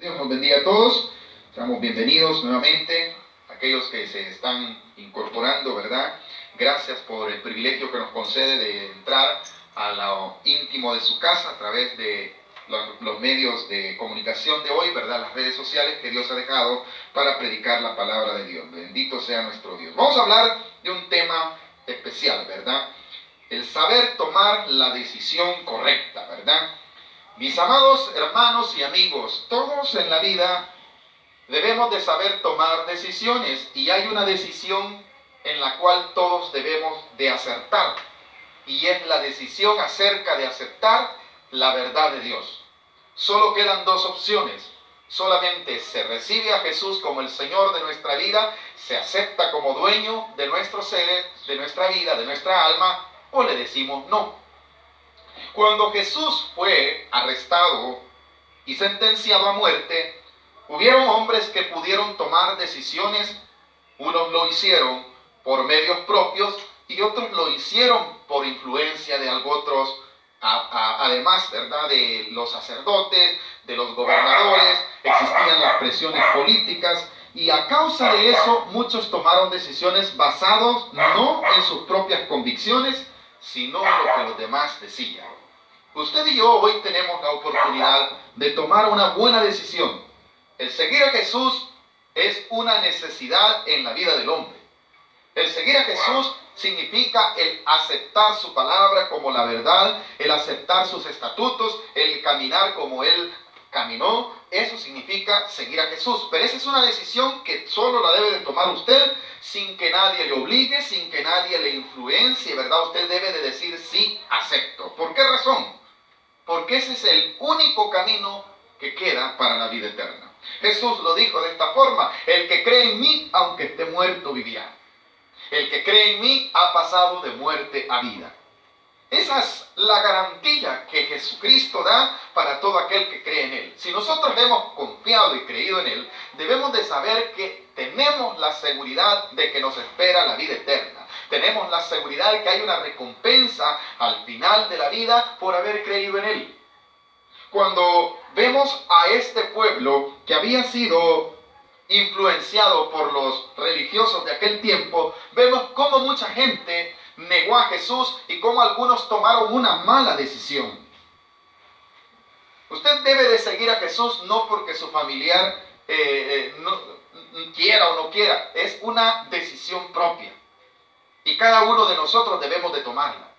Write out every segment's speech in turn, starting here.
Dios nos bendiga a todos, seamos bienvenidos nuevamente, aquellos que se están incorporando, ¿verdad? Gracias por el privilegio que nos concede de entrar a lo íntimo de su casa a través de los medios de comunicación de hoy, ¿verdad? Las redes sociales que Dios ha dejado para predicar la palabra de Dios. Bendito sea nuestro Dios. Vamos a hablar de un tema especial, ¿verdad? El saber tomar la decisión correcta, ¿verdad? Mis amados hermanos y amigos, todos en la vida debemos de saber tomar decisiones y hay una decisión en la cual todos debemos de acertar y es la decisión acerca de aceptar la verdad de Dios. Solo quedan dos opciones. Solamente se recibe a Jesús como el Señor de nuestra vida, se acepta como dueño de nuestro ser, de nuestra vida, de nuestra alma, o le decimos no. Cuando Jesús fue arrestado y sentenciado a muerte, hubieron hombres que pudieron tomar decisiones. Unos lo hicieron por medios propios y otros lo hicieron por influencia de otros, además, ¿verdad?, de los sacerdotes, de los gobernadores. Existían las presiones políticas y a causa de eso muchos tomaron decisiones basadas no en sus propias convicciones, sino en lo que los demás decían. Usted y yo hoy tenemos la oportunidad de tomar una buena decisión. El seguir a Jesús es una necesidad en la vida del hombre. El seguir a Jesús significa el aceptar su palabra como la verdad, el aceptar sus estatutos, el caminar como Él caminó. Eso significa seguir a Jesús. Pero esa es una decisión que solo la debe de tomar usted sin que nadie le obligue, sin que nadie le influencie, ¿verdad? Usted debe de decir sí, acepto. ¿Por qué razón? Porque ese es el único camino que queda para la vida eterna. Jesús lo dijo de esta forma: el que cree en mí, aunque esté muerto, vivirá. El que cree en mí ha pasado de muerte a vida. Esa es la garantía que Jesucristo da para todo aquel que cree en Él. Si nosotros hemos confiado y creído en Él, debemos de saber que tenemos la seguridad de que nos espera la vida eterna. Tenemos la seguridad de que hay una recompensa al final de la vida por haber creído en Él. Cuando vemos a este pueblo que había sido influenciado por los religiosos de aquel tiempo, vemos cómo mucha gente negó a Jesús y cómo algunos tomaron una mala decisión. Usted debe de seguir a Jesús no porque su familiar no quiera o no quiera, es una decisión propia y cada uno de nosotros debemos de tomarla.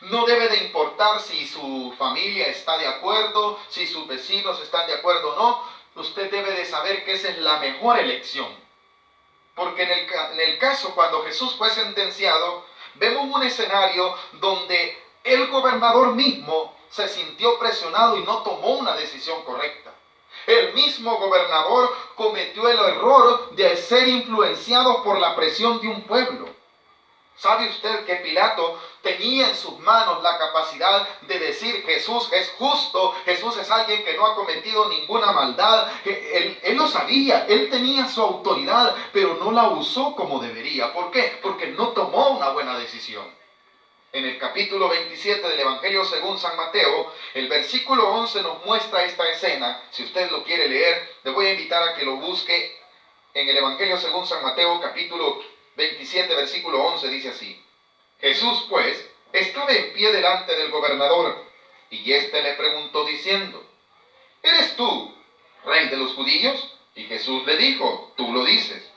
No debe de importar si su familia está de acuerdo, si sus vecinos están de acuerdo o no. Usted debe de saber que esa es la mejor elección. Porque en el caso cuando Jesús fue sentenciado, vemos un escenario donde el gobernador mismo se sintió presionado y no tomó una decisión correcta. El mismo gobernador cometió el error de ser influenciado por la presión de un pueblo. ¿Sabe usted que Pilato tenía en sus manos la capacidad de decir: Jesús es justo, Jesús es alguien que no ha cometido ninguna maldad? Él lo sabía, él tenía su autoridad, pero no la usó como debería. ¿Por qué? Porque no tomó una buena decisión. En el capítulo 27 del Evangelio según San Mateo, el versículo 11 nos muestra esta escena. Si usted lo quiere leer, le voy a invitar a que lo busque en el Evangelio según San Mateo, capítulo 27, versículo 11, dice así: Jesús, pues, estaba en pie delante del gobernador, y éste le preguntó diciendo: ¿eres tú, rey de los judíos? Y Jesús le dijo: tú lo dices.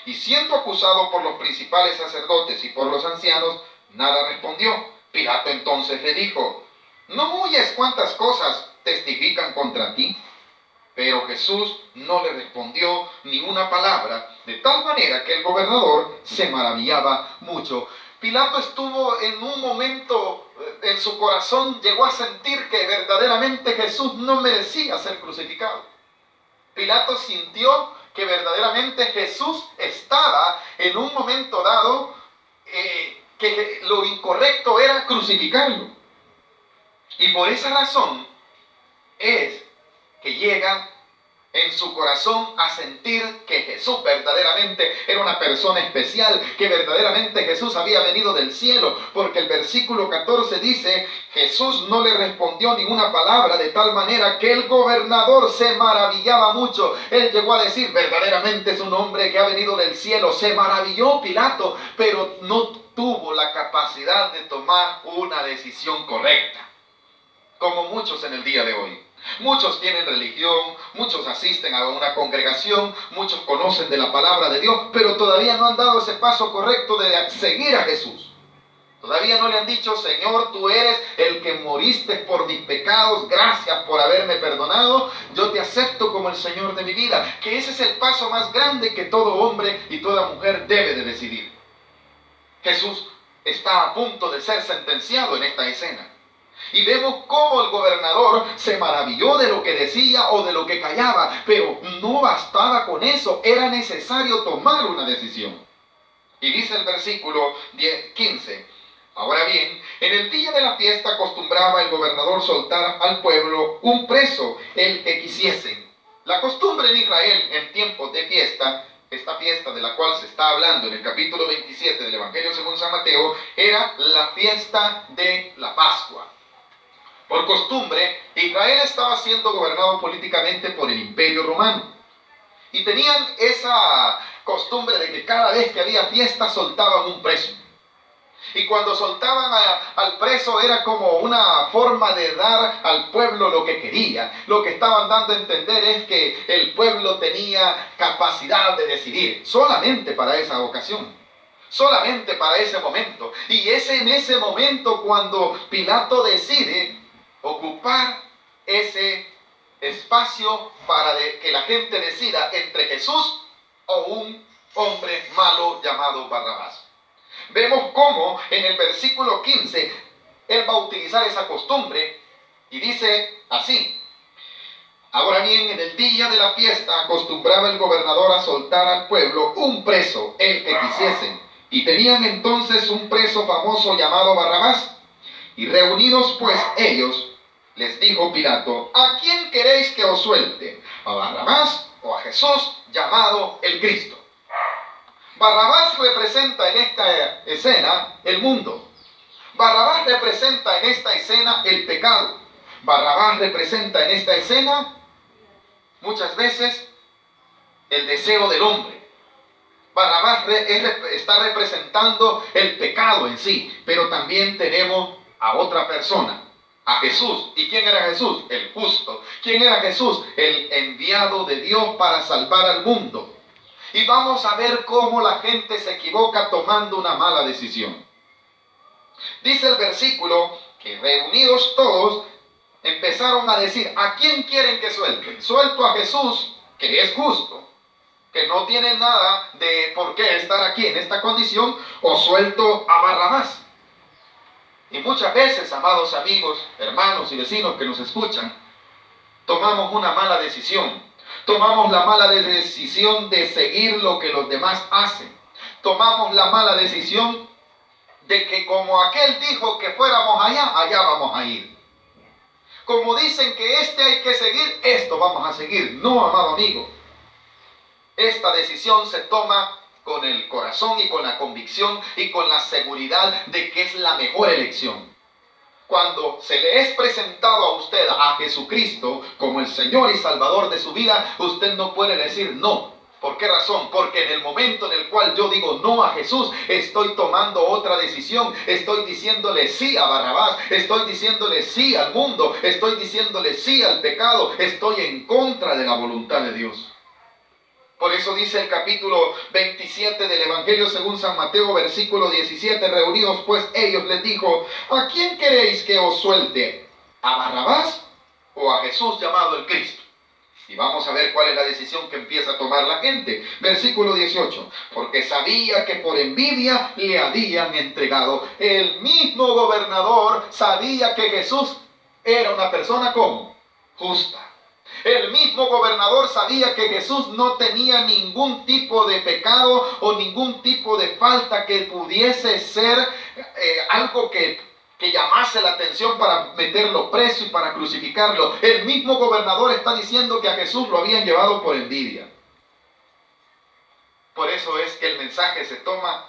Y siendo acusado por los principales sacerdotes y por los ancianos, nada respondió. Pilato entonces le dijo: ¿no oyes cuántas cosas testifican contra ti? Pero Jesús no le respondió ni una palabra, de tal manera que el gobernador se maravillaba mucho. Pilato estuvo en un momento, en su corazón llegó a sentir que verdaderamente Jesús no merecía ser crucificado. Pilato sintió que verdaderamente Jesús estaba en un momento dado que lo incorrecto era crucificarlo. Y por esa razón es que llega en su corazón a sentir que Jesús verdaderamente era una persona especial, que verdaderamente Jesús había venido del cielo, porque el versículo 14 dice: Jesús no le respondió ninguna palabra, de tal manera que el gobernador se maravillaba mucho. Él llegó a decir: verdaderamente es un hombre que ha venido del cielo. Se maravilló Pilato, pero no tuvo la capacidad de tomar una decisión correcta, como muchos en el día de hoy. Muchos tienen religión, muchos asisten a una congregación, muchos conocen de la palabra de Dios, pero todavía no han dado ese paso correcto de seguir a Jesús. Todavía no le han dicho: Señor, tú eres el que moriste por mis pecados, gracias por haberme perdonado, yo te acepto como el Señor de mi vida. Que ese es el paso más grande que todo hombre y toda mujer debe de decidir. Jesús está a punto de ser sentenciado en esta escena. Y vemos cómo el gobernador se maravilló de lo que decía o de lo que callaba, pero no bastaba con eso, era necesario tomar una decisión. Y dice el versículo 15: ahora bien, en el día de la fiesta acostumbraba el gobernador soltar al pueblo un preso, el que quisiesen. La costumbre en Israel en tiempos de fiesta, esta fiesta de la cual se está hablando en el capítulo 27 del Evangelio según San Mateo, era la fiesta de la Pascua. Por costumbre, Israel estaba siendo gobernado políticamente por el Imperio Romano. Y tenían esa costumbre de que cada vez que había fiesta soltaban un preso. Y cuando soltaban al preso era como una forma de dar al pueblo lo que quería. Lo que estaban dando a entender es que el pueblo tenía capacidad de decidir solamente para esa ocasión. Solamente para ese momento. Y es en ese momento cuando Pilato decide ocupar ese espacio para que la gente decida entre Jesús o un hombre malo llamado Barrabás. Vemos cómo en el versículo 15 él va a utilizar esa costumbre y dice así: ahora bien, en el día de la fiesta acostumbraba el gobernador a soltar al pueblo un preso, el que quisiesen, y tenían entonces un preso famoso llamado Barrabás. Y reunidos pues ellos, les dijo Pilato: ¿a quién queréis que os suelte? ¿A Barrabás o a Jesús llamado el Cristo? Barrabás representa en esta escena el mundo. Barrabás representa en esta escena el pecado. Barrabás representa en esta escena muchas veces el deseo del hombre. Barrabás está representando el pecado en sí, pero también tenemos a otra persona, a Jesús. ¿Y quién era Jesús? El justo. ¿Quién era Jesús? El enviado de Dios para salvar al mundo. Y vamos a ver cómo la gente se equivoca tomando una mala decisión. Dice el versículo que reunidos todos empezaron a decir: ¿a quién quieren que suelte? ¿Suelto a Jesús, que es justo, que no tiene nada de por qué estar aquí en esta condición, o suelto a Barrabás? Y muchas veces, amados amigos, hermanos y vecinos que nos escuchan, tomamos una mala decisión. Tomamos la mala decisión de seguir lo que los demás hacen. Tomamos la mala decisión de que como aquel dijo que fuéramos allá, allá vamos a ir. Como dicen que hay que seguir, esto vamos a seguir. No, amado amigo. Esta decisión se toma con el corazón y con la convicción y con la seguridad de que es la mejor elección. Cuando se le es presentado a usted a Jesucristo como el Señor y Salvador de su vida, usted no puede decir no. ¿Por qué razón? Porque en el momento en el cual yo digo no a Jesús, estoy tomando otra decisión. Estoy diciéndole sí a Barrabás, estoy diciéndole sí al mundo, estoy diciéndole sí al pecado, estoy en contra de la voluntad de Dios. Por eso dice el capítulo 27 del Evangelio según San Mateo, versículo 17, reunidos pues ellos, les dijo: ¿a quién queréis que os suelte? ¿A Barrabás o a Jesús llamado el Cristo? Y vamos a ver cuál es la decisión que empieza a tomar la gente. Versículo 18, porque sabía que por envidia le habían entregado. El mismo gobernador sabía que Jesús era una persona como justa. El mismo gobernador sabía que Jesús no tenía ningún tipo de pecado o ningún tipo de falta que pudiese ser algo que que llamase la atención para meterlo preso y para crucificarlo. El mismo gobernador está diciendo que a Jesús lo habían llevado por envidia. Por eso es que el mensaje se toma,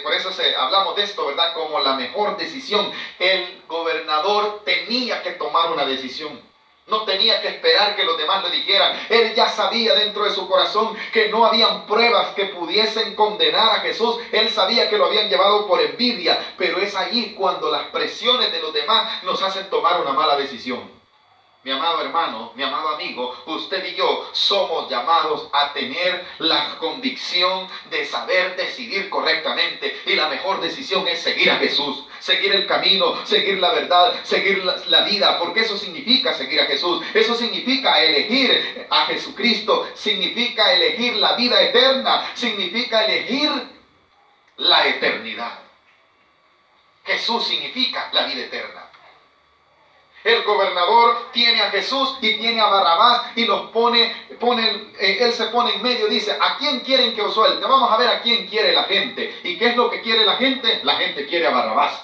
por eso hablamos de esto, ¿verdad? Como la mejor decisión. El gobernador tenía que tomar una decisión. No tenía que esperar que los demás le dijeran. Él ya sabía dentro de su corazón que no habían pruebas que pudiesen condenar a Jesús. Él sabía que lo habían llevado por envidia. Pero es ahí cuando las presiones de los demás nos hacen tomar una mala decisión. Mi amado hermano, mi amado amigo, usted y yo somos llamados a tener la convicción de saber decidir correctamente. Y la mejor decisión es seguir a Jesús, seguir el camino, seguir la verdad, seguir la vida. Porque eso significa seguir a Jesús. Eso significa elegir a Jesucristo. Significa elegir la vida eterna. Significa elegir la eternidad. Jesús significa la vida eterna. El gobernador tiene a Jesús y tiene a Barrabás y los él se pone en medio y dice, ¿a quién quieren que os suelte? Vamos a ver a quién quiere la gente. ¿Y qué es lo que quiere la gente? La gente quiere a Barrabás.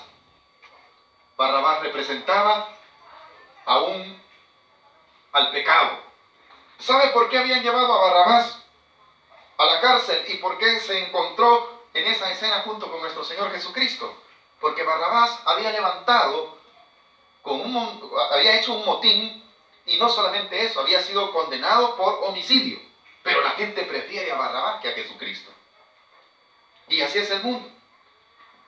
Barrabás representaba al pecado. ¿Sabe por qué habían llevado a Barrabás a la cárcel y por qué se encontró en esa escena junto con nuestro Señor Jesucristo? Porque Barrabás había había hecho un motín y no solamente eso, había sido condenado por homicidio. Pero la gente prefiere a Barrabás que a Jesucristo. Y así es el mundo.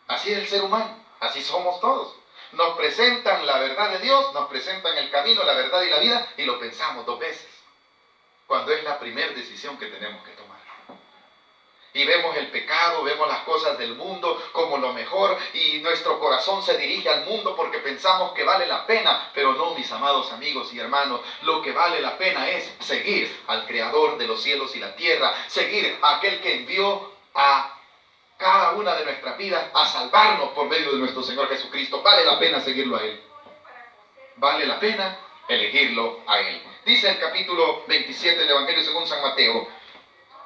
Así es el ser humano. Así somos todos. Nos presentan la verdad de Dios, nos presentan el camino, la verdad y la vida y lo pensamos 2 veces. Cuando es la primera decisión que tenemos que tomar. Y vemos el pecado, vemos las cosas del mundo como lo mejor y nuestro corazón se dirige al mundo porque pensamos que vale la pena. Pero no, mis amados amigos y hermanos, lo que vale la pena es seguir al Creador de los cielos y la tierra, seguir a aquel que envió a cada una de nuestras vidas a salvarnos por medio de nuestro Señor Jesucristo. Vale la pena seguirlo a Él. Vale la pena elegirlo a Él. Dice el capítulo 27 del Evangelio según San Mateo,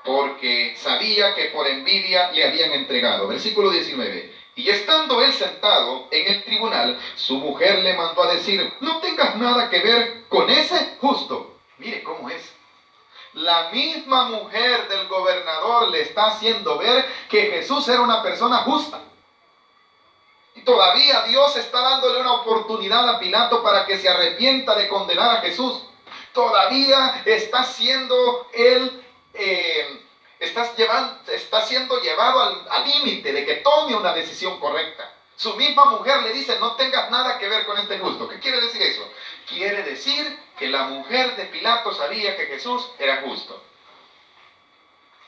porque sabía que por envidia le habían entregado. Versículo 19. Y estando él sentado en el tribunal, su mujer le mandó a decir, no tengas nada que ver con ese justo. Mire cómo es. La misma mujer del gobernador le está haciendo ver que Jesús era una persona justa. Y todavía Dios está dándole una oportunidad a Pilato para que se arrepienta de condenar a Jesús. Todavía está siendo él... está siendo llevado al límite de que tome una decisión correcta. Su misma mujer le dice, no tengas nada que ver con este justo. ¿Qué quiere decir eso? Quiere decir que la mujer de Pilato sabía que Jesús era justo.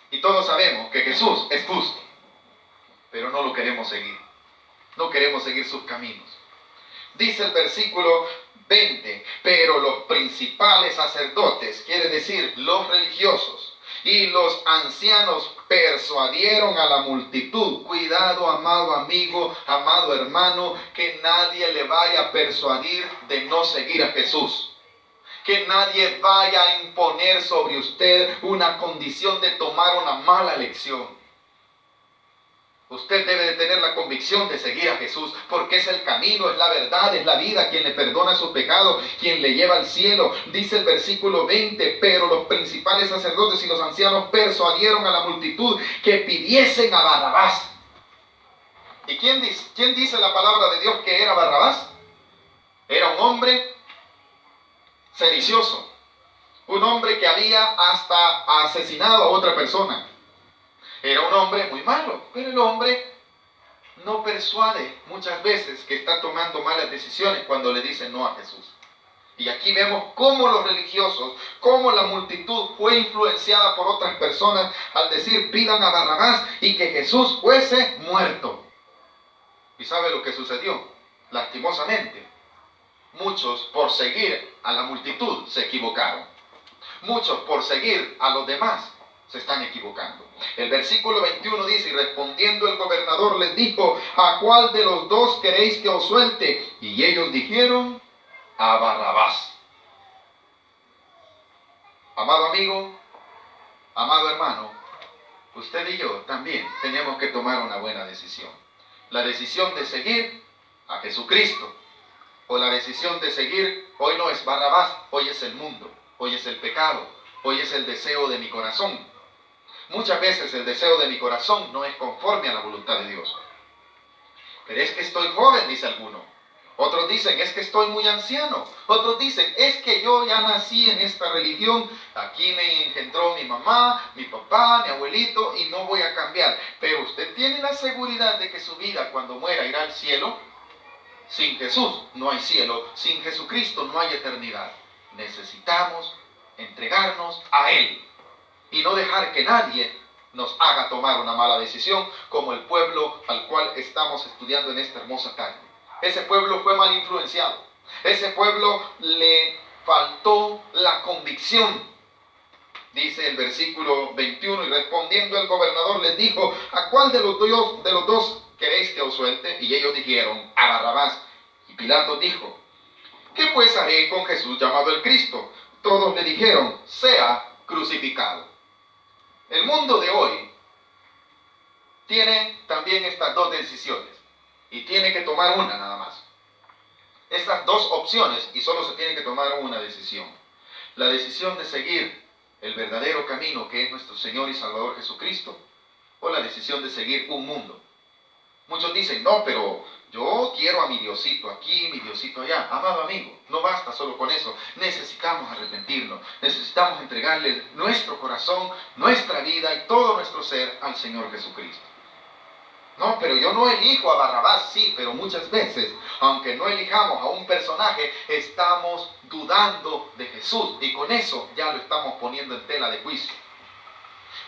Y todos sabemos que Jesús es justo, pero no lo queremos seguir. No queremos seguir sus caminos. Dice el versículo 20, pero los principales sacerdotes, quiere decir los religiosos, y los ancianos persuadieron a la multitud. Cuidado, amado amigo, amado hermano, que nadie le vaya a persuadir de no seguir a Jesús. Que nadie vaya a imponer sobre usted una condición de tomar una mala elección. Usted debe de tener la convicción de seguir a Jesús, porque es el camino, es la verdad, es la vida, quien le perdona sus pecados, quien le lleva al cielo. Dice el versículo 20, pero los principales sacerdotes y los ancianos persuadieron a la multitud que pidiesen a Barrabás. ¿Y quién dice la palabra de Dios que era Barrabás? Era un hombre sedicioso, un hombre que había hasta asesinado a otra persona. Era un hombre muy malo, pero el hombre no persuade muchas veces que está tomando malas decisiones cuando le dicen no a Jesús. Y aquí vemos cómo los religiosos, cómo la multitud fue influenciada por otras personas al decir pidan a Barrabás y que Jesús fuese muerto. ¿Y sabe lo que sucedió? Lastimosamente, muchos por seguir a la multitud se equivocaron. Muchos por seguir a los demás se están equivocando. El versículo 21 dice, y respondiendo el gobernador les dijo, ¿a cuál de los dos queréis que os suelte? Y ellos dijeron, a Barrabás. Amado amigo, amado hermano, usted y yo también tenemos que tomar una buena decisión. La decisión de seguir a Jesucristo. O la decisión de seguir, hoy no es Barrabás, hoy es el mundo, hoy es el pecado, hoy es el deseo de mi corazón. Muchas veces el deseo de mi corazón no es conforme a la voluntad de Dios. Pero es que estoy joven, dice alguno. Otros dicen, es que estoy muy anciano. Otros dicen, es que yo ya nací en esta religión. Aquí me engendró mi mamá, mi papá, mi abuelito y no voy a cambiar. Pero usted tiene la seguridad de que su vida cuando muera irá al cielo. Sin Jesús no hay cielo. Sin Jesucristo no hay eternidad. Necesitamos entregarnos a Él y no dejar que nadie nos haga tomar una mala decisión como el pueblo al cual estamos estudiando en esta hermosa tarde. Ese pueblo fue mal influenciado. Ese pueblo le faltó la convicción. Dice el versículo 21, y respondiendo el gobernador les dijo, ¿a cuál de los dos queréis que os suelte? Y ellos dijeron, a Barrabás. Y Pilato dijo, ¿qué pues haré con Jesús llamado el Cristo? Todos le dijeron, sea crucificado. El mundo de hoy tiene también estas dos decisiones. Y tiene que tomar una nada más. Estas dos opciones y solo se tiene que tomar una decisión. La decisión de seguir el verdadero camino que es nuestro Señor y Salvador Jesucristo o la decisión de seguir un mundo. Muchos dicen, no, pero yo quiero a mi Diosito aquí, mi Diosito allá. Amado amigo, no basta solo con eso. Necesitamos arrepentirnos. Necesitamos entregarle nuestro corazón, nuestra vida y todo nuestro ser al Señor Jesucristo. No, pero yo no elijo a Barrabás, sí, pero muchas veces, aunque no elijamos a un personaje, estamos dudando de Jesús y con eso ya lo estamos poniendo en tela de juicio.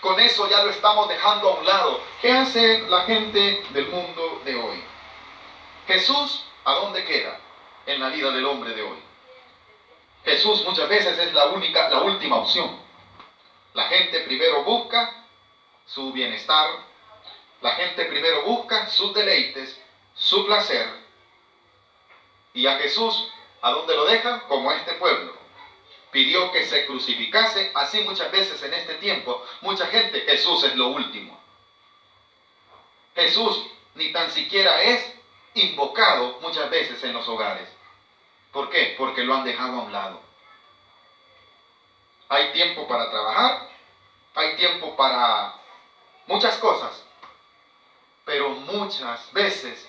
Con eso ya lo estamos dejando a un lado. ¿Qué hace la gente del mundo de hoy? Jesús, ¿a dónde queda en la vida del hombre de hoy? Jesús muchas veces es la última opción. La gente primero busca su bienestar. La gente primero busca sus deleites, su placer. Y a Jesús, ¿a dónde lo dejan? Como a este pueblo. Pidió que se crucificase. Así muchas veces en este tiempo, mucha gente, Jesús es lo último. Jesús ni tan siquiera es invocado muchas veces en los hogares. ¿Por qué? Porque lo han dejado a un lado. Hay tiempo para trabajar, hay tiempo para muchas cosas. Pero muchas veces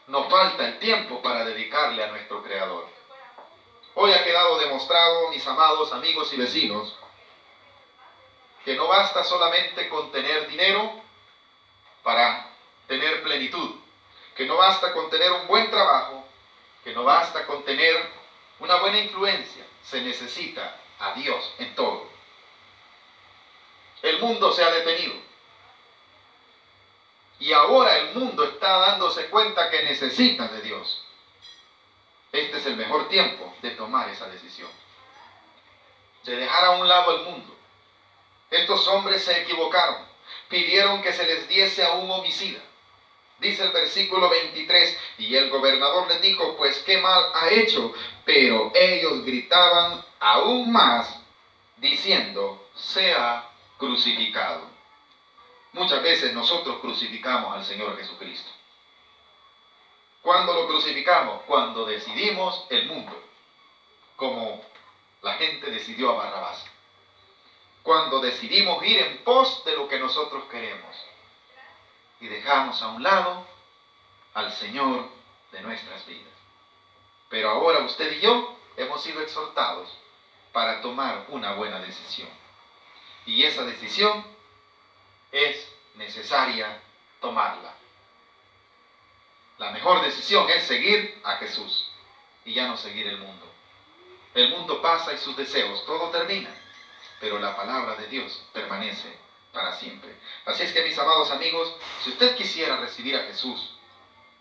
nos falta el tiempo para dedicarle a nuestro Creador. Hoy ha quedado demostrado, mis amados amigos y vecinos, que no basta solamente con tener dinero para tener plenitud, que no basta con tener un buen trabajo, que no basta con tener una buena influencia, se necesita a Dios en todo. El mundo se ha detenido. Y ahora el mundo está dándose cuenta que necesita de Dios. Este es el mejor tiempo de tomar esa decisión. De dejar a un lado el mundo. Estos hombres se equivocaron. Pidieron que se les diese a un homicida. Dice el versículo 23, y el gobernador les dijo, pues qué mal ha hecho. Pero ellos gritaban aún más, diciendo, sea crucificado. Muchas veces nosotros crucificamos al Señor Jesucristo. ¿Cuándo lo crucificamos? Cuando decidimos el mundo, como la gente decidió a Barrabás. Cuando decidimos ir en pos de lo que nosotros queremos y dejamos a un lado al Señor de nuestras vidas. Pero ahora usted y yo hemos sido exhortados para tomar una buena decisión. Y esa decisión es necesaria tomarla. La mejor decisión es seguir a Jesús y ya no seguir el mundo. El mundo pasa y sus deseos, todo termina, pero la palabra de Dios permanece para siempre. Así es que, mis amados amigos, si usted quisiera recibir a Jesús,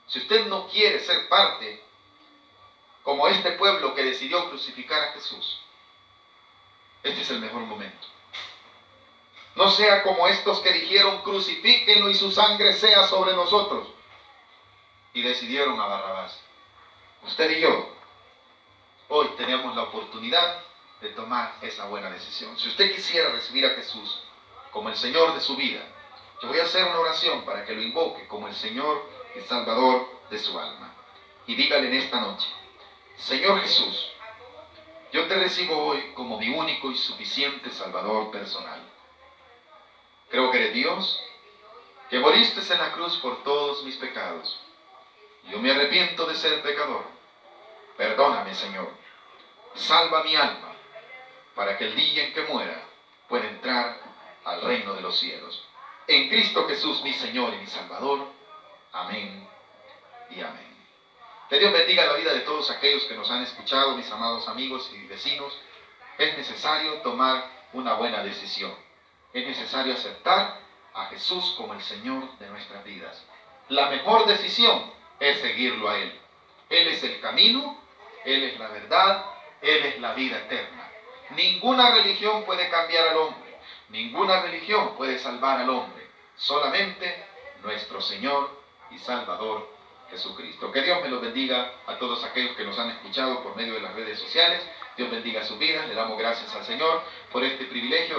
si usted no quiere ser parte como este pueblo que decidió crucificar a Jesús, este es el mejor momento. No sea como estos que dijeron, crucifíquenlo y su sangre sea sobre nosotros. Y decidieron a Barrabás. Usted y yo, hoy tenemos la oportunidad de tomar esa buena decisión. Si usted quisiera recibir a Jesús como el Señor de su vida, yo voy a hacer una oración para que lo invoque como el Señor y Salvador de su alma. y dígale en esta noche: Señor Jesús, yo te recibo hoy como mi único y suficiente Salvador personal. Creo que eres Dios, que moriste en la cruz por todos mis pecados. Yo me arrepiento de ser pecador. Perdóname, Señor. Salva mi alma, para que el día en que muera pueda entrar al reino de los cielos. En Cristo Jesús, mi Señor y mi Salvador. Amén y amén. Que Dios bendiga la vida de todos aquellos que nos han escuchado, mis amados amigos y vecinos. Es necesario tomar una buena decisión. Es necesario aceptar a Jesús como el Señor de nuestras vidas. La mejor decisión es seguirlo a Él. Él es el camino, Él es la verdad, Él es la vida eterna. Ninguna religión puede cambiar al hombre. Ninguna religión puede salvar al hombre. Solamente nuestro Señor y Salvador Jesucristo. Que Dios me los bendiga a todos aquellos que nos han escuchado por medio de las redes sociales. Dios bendiga sus vidas. Le damos gracias al Señor por este privilegio.